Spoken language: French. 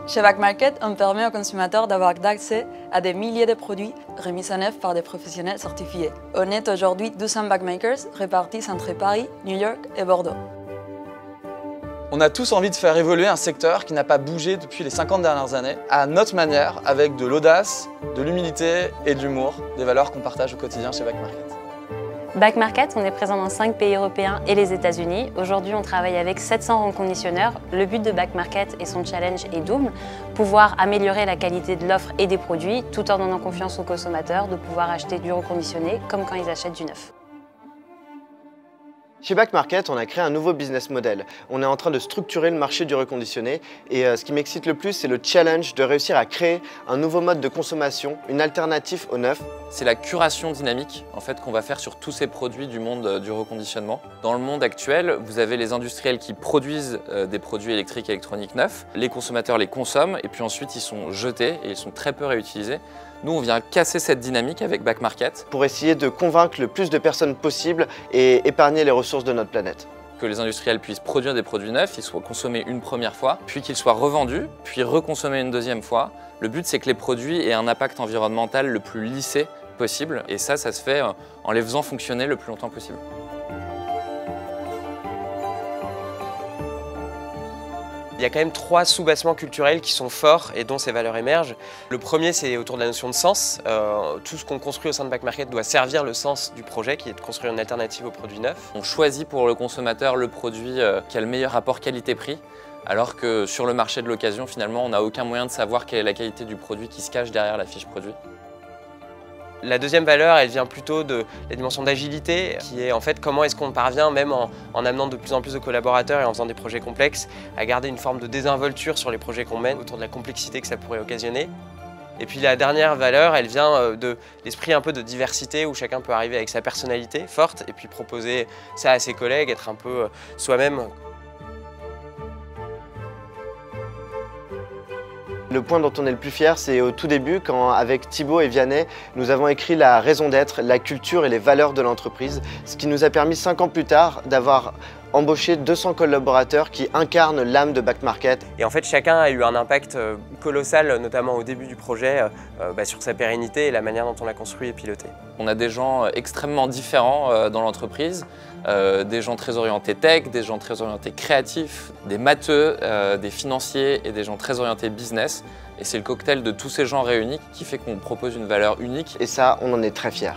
Chez Back Market, on permet aux consommateurs d'avoir accès à des milliers de produits remis à neuf par des professionnels certifiés. On est aujourd'hui 200 backmakers répartis entre Paris, New York et Bordeaux. On a tous envie de faire évoluer un secteur qui n'a pas bougé depuis les 50 dernières années, à notre manière, avec de l'audace, de l'humilité et de l'humour, des valeurs qu'on partage au quotidien chez Back Market. Back Market, on est présent dans 5 pays européens et les États-Unis. Aujourd'hui, on travaille avec 700 reconditionneurs. Le but de Back Market et son challenge est double, pouvoir améliorer la qualité de l'offre et des produits tout en donnant confiance aux consommateurs de pouvoir acheter du reconditionné comme quand ils achètent du neuf. Chez Back Market, on a créé un nouveau business model. On est en train de structurer le marché du reconditionné et ce qui m'excite le plus, c'est le challenge de réussir à créer un nouveau mode de consommation, une alternative au neuf. C'est la curation dynamique en fait, qu'on va faire sur tous ces produits du monde du reconditionnement. Dans le monde actuel, vous avez les industriels qui produisent des produits électriques et électroniques neufs. Les consommateurs les consomment et puis ensuite ils sont jetés et ils sont très peu réutilisés. Nous, on vient casser cette dynamique avec Back Market. Pour essayer de convaincre le plus de personnes possible et épargner les ressources de notre planète. Que les industriels puissent produire des produits neufs, ils soient consommés une première fois, puis qu'ils soient revendus, puis reconsommés une deuxième fois. Le but, c'est que les produits aient un impact environnemental le plus lissé possible. Et ça se fait en les faisant fonctionner le plus longtemps possible. Il y a quand même 3 sous-bassements culturels qui sont forts et dont ces valeurs émergent. Le premier, c'est autour de la notion de sens. Tout ce qu'on construit au sein de Back Market doit servir le sens du projet, qui est de construire une alternative aux produits neufs. On choisit pour le consommateur le produit qui a le meilleur rapport qualité-prix, alors que sur le marché de l'occasion, finalement, on n'a aucun moyen de savoir quelle est la qualité du produit qui se cache derrière la fiche produit. La deuxième valeur, elle vient plutôt de la dimension d'agilité, qui est en fait comment est-ce qu'on parvient, même en amenant de plus en plus de collaborateurs et en faisant des projets complexes, à garder une forme de désinvolture sur les projets qu'on mène autour de la complexité que ça pourrait occasionner. Et puis la dernière valeur, elle vient de l'esprit un peu de diversité où chacun peut arriver avec sa personnalité forte et puis proposer ça à ses collègues, être un peu soi-même. Le point dont on est le plus fier, c'est au tout début, quand avec Thibaut et Vianney, nous avons écrit la raison d'être, la culture et les valeurs de l'entreprise, ce qui nous a permis 5 ans plus tard d'avoir embauché 200 collaborateurs qui incarnent l'âme de Back Market. Et en fait, chacun a eu un impact colossal, notamment au début du projet, sur sa pérennité et la manière dont on l'a construit et piloté. On a des gens extrêmement différents dans l'entreprise, des gens très orientés tech, des gens très orientés créatifs, des matheux, des financiers et des gens très orientés business. Et c'est le cocktail de tous ces gens réunis qui fait qu'on propose une valeur unique. Et ça, on en est très fiers.